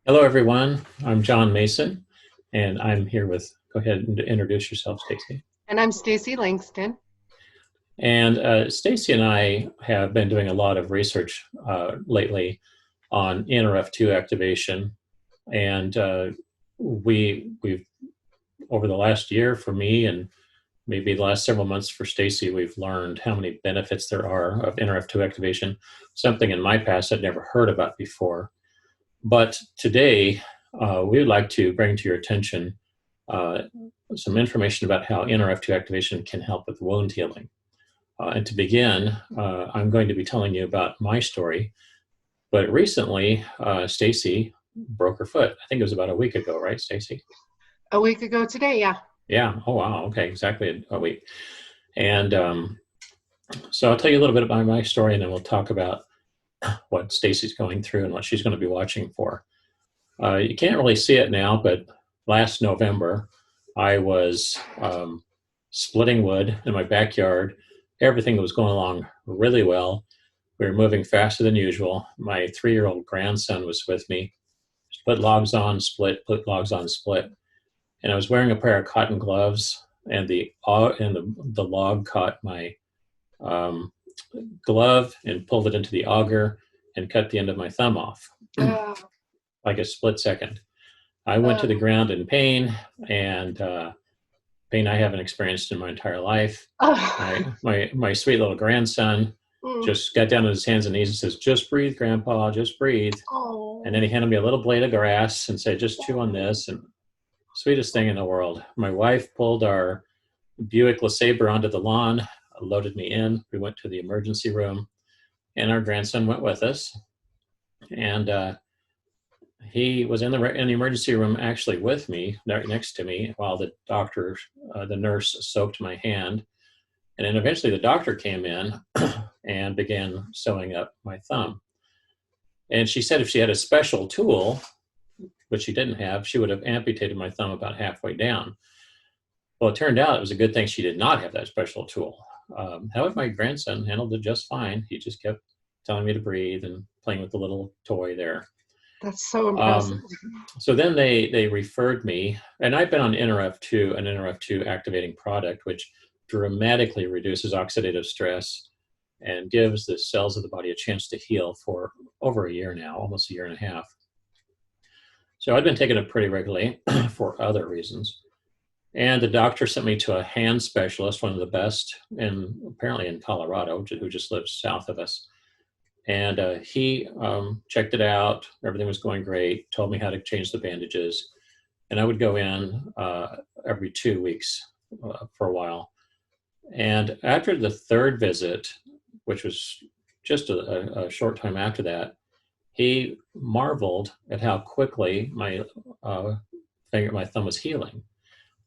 Hello, everyone. I'm John Mason, and I'm here with, go ahead and introduce yourself, Stacy. And I'm Stacy Langston. And Stacy and I have been doing a lot of research lately on Nrf2 activation. And we've, over the last year for me and maybe the last several months for Stacy, we've learned how many benefits there are of Nrf2 activation, something in my past I'd never heard about before. But today, we would like to bring to your attention uh, some information about how Nrf2 activation can help with wound healing. And to begin, I'm going to be telling you about my story. But recently, Stacy broke her foot. I think it was about a week ago, right, Stacy? A week ago today, yeah. Yeah. Oh, wow. Okay. Exactly a week. And so I'll tell you a little bit about my story, and then we'll talk about what Stacy's going through and what she's going to be watching for. You can't really see it now, but last November, I was splitting wood in my backyard. Everything was going along really well. We were moving faster than usual. My 3-year-old grandson was with me. Put logs on, split, put logs on, split. And I was wearing a pair of cotton gloves, and the log caught my um, glove and pulled it into the auger and cut the end of my thumb off, Uh, like a split second. I went uh, to the ground in pain, and pain I haven't experienced in my entire life. uh, My sweet little grandson mm, just got down on his hands and knees and says, "Just breathe, Grandpa, just breathe." And oh, then he handed me a little blade of grass and said, "Just chew on this." And sweetest thing in the world. My wife pulled our Buick LeSabre onto the lawn, loaded me in. We went to the emergency room, and our grandson went with us. And he was in the emergency room actually with me, right next to me, while the nurse soaked my hand. And then eventually the doctor came in and began sewing up my thumb. And she said if she had a special tool, which she didn't have, she would have amputated my thumb about halfway down. Well, it turned out it was a good thing she did not have that special tool. However, my grandson handled it just fine. He just kept telling me to breathe and playing with the little toy there. that's so impressive. Um, so then they referred me, and I've been on Nrf2, an Nrf2 activating product, which dramatically reduces oxidative stress and gives the cells of the body a chance to heal for over a year now, almost a year and a half. So I've been taking it pretty regularly for other reasons. And the doctor sent me to a hand specialist, one of the best, apparently in Colorado, who just lives south of us. And he checked it out. Everything was going great. Told me how to change the bandages, and I would go in every 2 weeks for a while. And after the third visit, which was just a short time after that, he marveled at how quickly my thumb was healing.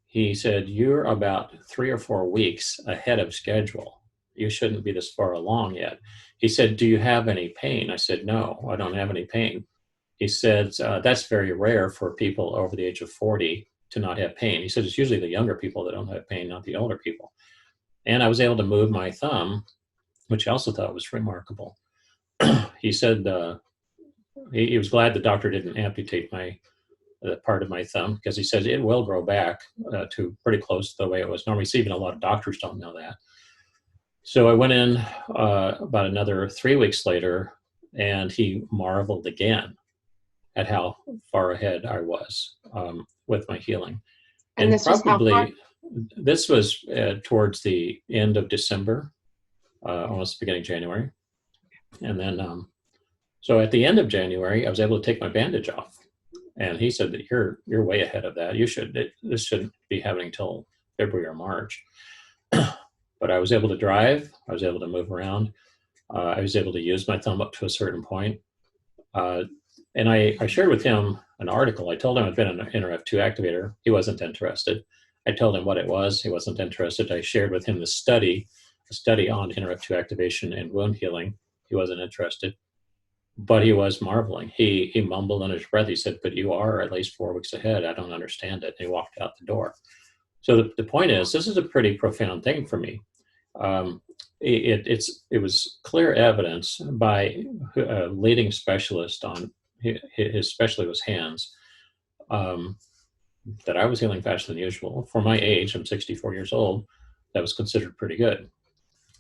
He said, "You're about 3 or 4 weeks ahead of schedule. You shouldn't be this far along yet." He said, "Do you have any pain?" I said, "No, I don't have any pain." He said, "That's very rare for people over the age of 40 to not have pain." He said, "It's usually the younger people that don't have pain, not the older people." And I was able to move my thumb, which I also thought was remarkable. He said he was glad the doctor didn't amputate my part of my thumb, because he says it will grow back to pretty close to the way it was normally. So even a lot of doctors don't know that. So I went in about another 3 weeks later, and he marveled again at how far ahead I was with my healing. And And this was how far? probably this was towards the end of December, almost beginning of January. And then, so at the end of January, I was able to take my bandage off. And he said that you're way ahead of that. This shouldn't be happening until February or March. But I was able to drive. I was able to move around. I was able to use my thumb up to a certain point. Uh, and I shared with him an article. I told him I'd been an Nrf2 activator. He wasn't interested. I told him what it was. He wasn't interested. I shared with him a study on Nrf2 activation and wound healing. He wasn't interested, but he was marveling. He mumbled under his breath. He said, "But you are at least 4 weeks ahead. I don't understand it." And he walked out the door. So the point is, this is a pretty profound thing for me. Um, it was clear evidence by a leading specialist on especially his hands, um, that I was healing faster than usual. For my age, I'm 64 years old, that was considered pretty good.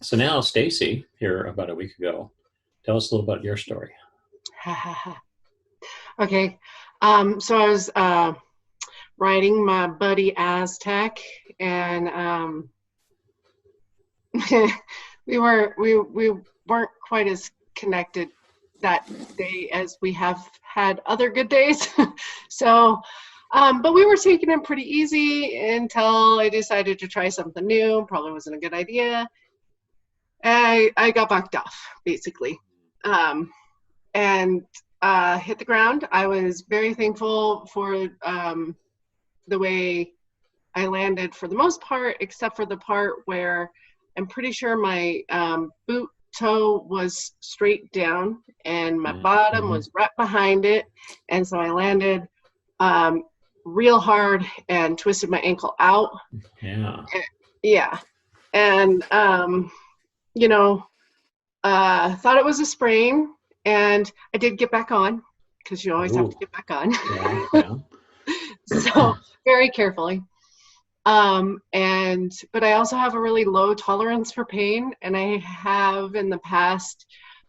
So now, Stacy, here about a week ago, tell us a little about your story. Okay. So I was riding my buddy Aztec, and we weren't quite as connected that day as we have had other good days. So, but we were taking it pretty easy until I decided to try something new. Probably wasn't a good idea. I got bucked off, basically, and hit the ground. I was very thankful for the way I landed for the most part, except for the part where I'm pretty sure my boot toe was straight down and my bottom was right behind it. And so I landed real hard and twisted my ankle out. Yeah. Yeah. And, thought it was a sprain, and I did get back on, because you always have to get back on. Yeah. So very carefully. But I also have a really low tolerance for pain, and I have in the past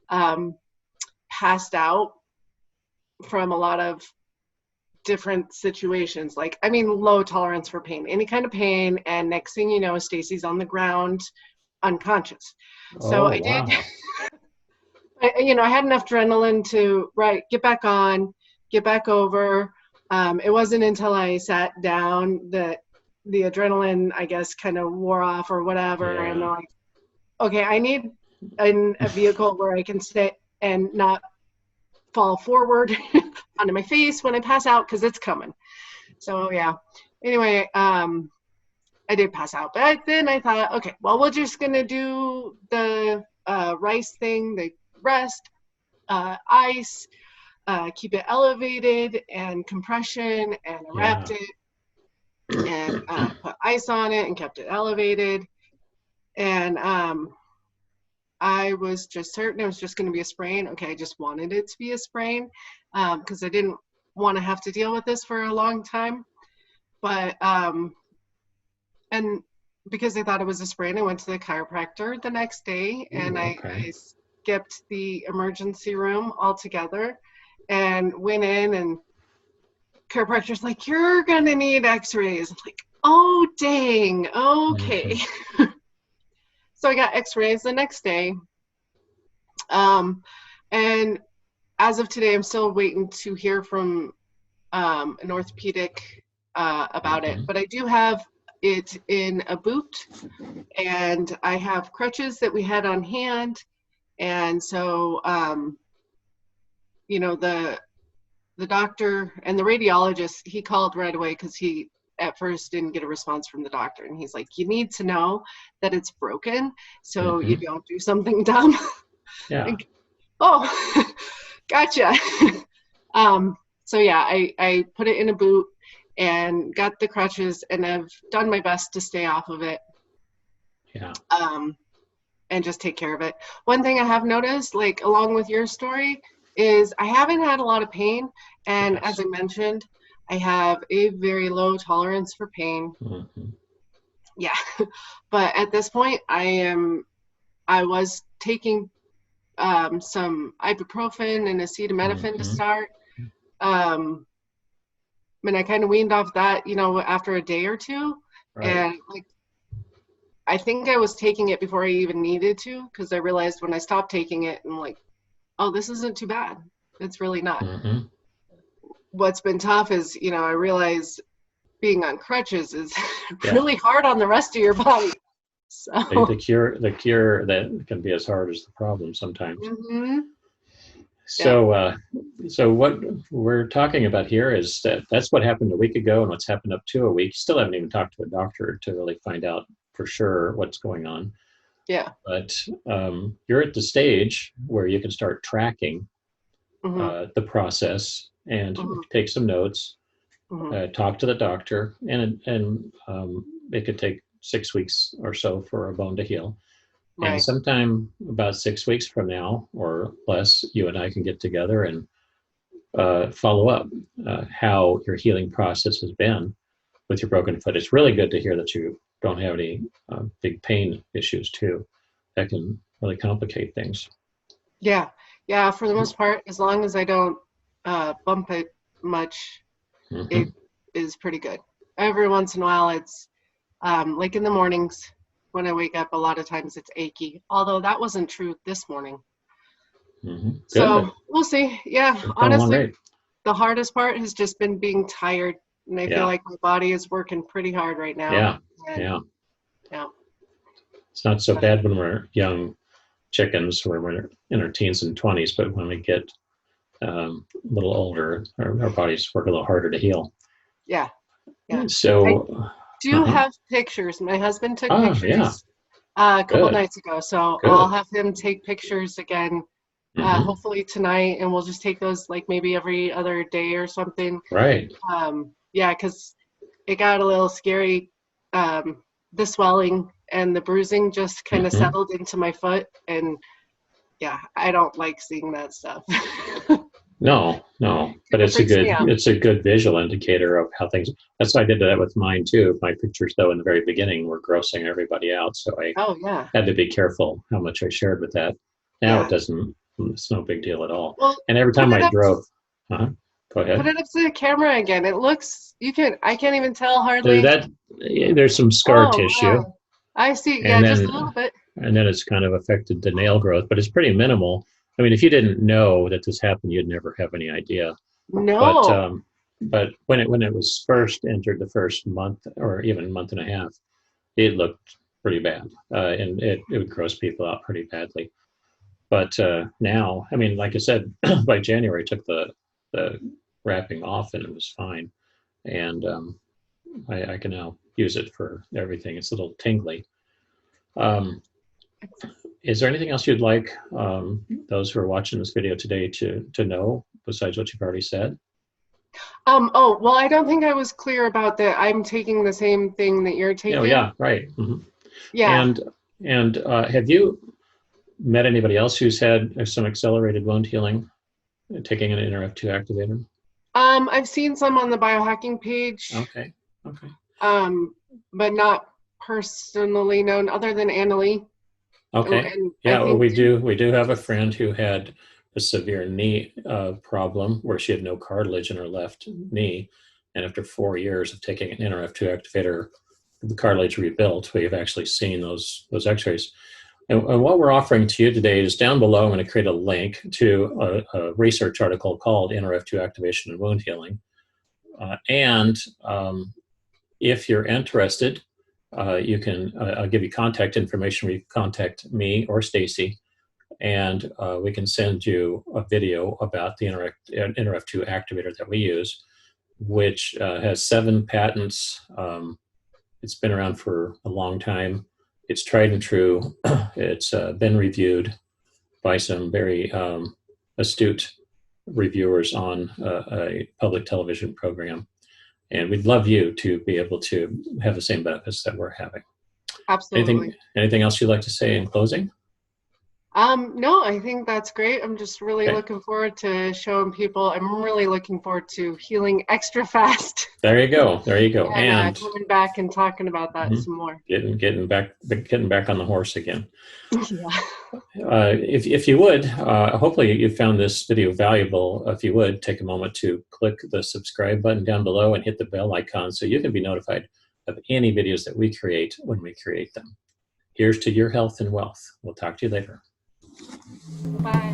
passed out from a lot of different situations. Low tolerance for pain, any kind of pain, and next thing you know, Stacy's on the ground, unconscious. So I did. I had enough adrenaline to get back on, get back over. It wasn't until I sat down that the adrenaline, I guess, kind of wore off or whatever. Yeah. And I'm like, okay, I need a vehicle where I can sit and not fall forward onto my face when I pass out, because it's coming. So yeah. Anyway, I did pass out, but then I thought, okay, well, we're just gonna do the rice thing, the rest, ice, keep it elevated, and compression, and I wrapped it and put ice on it and kept it elevated. And I was just certain it was just going to be a sprain. Okay, I just wanted it to be a sprain because I didn't want to have to deal with this for a long time. But and because I thought it was a sprain, I went to the chiropractor the next day. Ooh, and I skipped the emergency room altogether and went in, and chiropractor's like, you're gonna need x-rays. I'm like, oh dang, okay. Mm-hmm. So I got x-rays the next day, and as of today, I'm still waiting to hear from an orthopedic about it, but I do have it in a boot, and I have crutches that we had on hand. And so the doctor and the radiologist, he called right away because he at first didn't get a response from the doctor. And he's like, you need to know that it's broken so you don't do something dumb. Yeah. Like, oh, gotcha. So yeah, I put it in a boot and got the crutches, and I've done my best to stay off of it. Yeah. And just take care of it. One thing I have noticed, like along with your story, is I haven't had a lot of pain. And yes, as I mentioned, I have a very low tolerance for pain. Mm-hmm. Yeah. But at this point, I was taking some ibuprofen and acetaminophen to start. And I kind of weaned off that, after a day or two. Right. And I think I was taking it before I even needed to, because I realized when I stopped taking it, I'm like, oh, this isn't too bad. It's really not. Mm-hmm. What's been tough is, I realize being on crutches is really hard on the rest of your body. So the cure that can be as hard as the problem sometimes. Mm-hmm. So what we're talking about here is that's what happened a week ago, and what's happened up to a week. You still haven't even talked to a doctor to really find out for sure what's going on. Yeah. But you're at the stage where you can start tracking the process and take some notes, talk to the doctor, and it could take 6 weeks or so for a bone to heal. Right. And sometime about 6 weeks from now or less, you and I can get together and follow up how your healing process has been with your broken foot. It's really good to hear that you don't have any big pain issues too. That can really complicate things. Yeah, yeah. For the most part, as long as I don't bump it much, it Mm-hmm. is pretty good. Every once in a while, it's like in the mornings when I wake up. A lot of times it's achy. Although that wasn't true this morning. Mm-hmm. So Good. we'll see. Yeah, It's going along honestly, great. the hardest part has just been being tired, and I feel Yeah. like my body is working pretty hard right now. Yeah. And Yeah. yeah, It's not so but bad when we're young chickens, where we're in our teens and 20s, but when we get a little older, our bodies work a little harder to heal. yeah, yeah. I So, do uh-huh. have pictures. My husband took Yeah, pictures a couple good, nights ago, so I'll good. have him take pictures again, Mm-hmm. hopefully tonight, and we'll just take those like maybe every other day or something. Right. Yeah, because it got a little scary. The swelling and the bruising just kind of Mm-hmm. settled into my foot, and yeah, I don't like seeing that stuff. No, no, but It freaks me out. it's a good visual indicator of how things. That's why I did that with mine too. My pictures, though, in the very beginning, were grossing everybody out, so I Oh yeah, had to be careful how much I shared with that. Now it yeah. doesn't. It's no big deal at all. Well, And every put time it I up to drove, uh go put ahead. it up to the camera again. It looks you can. I can't even tell So hardly. that there's some scar Oh tissue, wow, I see. and Yeah, just a little then bit. it's kind of affected the nail growth, but it's pretty minimal. I mean, if you didn't know that this happened, you'd never have any idea. But No. when it was first entered, the first month or even month and a half, it looked pretty bad, and it would gross people out pretty badly. But now, I mean, like I said, by January, I took the wrapping off, and it was fine. And I can now use it for everything. It's a little tingly. Um, is there anything else you'd like those who are watching this video today to know besides what you've already said? Oh, well, I don't think I was clear about that. I'm taking the same thing that you're Oh, taking. yeah, right. Mm-hmm. Yeah. And have you met anybody else who's had some accelerated wound healing taking an Nrf2 activator? I've seen some on the biohacking page, Okay. Okay. um, but not personally known other than Annalie. Oh, Okay. and I Yeah, well, think we do have a friend who had a severe knee problem where she had no cartilage in her left knee, and after 4 years of taking an Nrf2 activator, the cartilage rebuilt. We've actually seen those X-rays. And what we're offering to you today is down below. I'm going to create a link to a research article called Nrf2 Activation and Wound Healing. And if you're interested, you can. I'll give you contact information where you can contact me or Stacy, and we can send you a video about the Nrf2 activator that we use, which has 7 patents. It's been around for a long time. It's tried and true. It's been reviewed by some very astute reviewers on a public television program. And we'd love you to be able to have the same benefits that we're having. absolutely. Anything else you'd like to say in closing? No, I think that's great. I'm just really Okay, looking forward to showing people. I'm really looking forward to healing extra fast there you go. There you go. and And coming back and talking about that mhm, some more. getting back on the horse again. Yeah. If you would, hopefully you found this video valuable. If you would, take a moment to click the subscribe button down below and hit the bell icon so you can be notified of any videos that we create when we create them. Here's to your health and wealth. We'll talk to you later. Bye.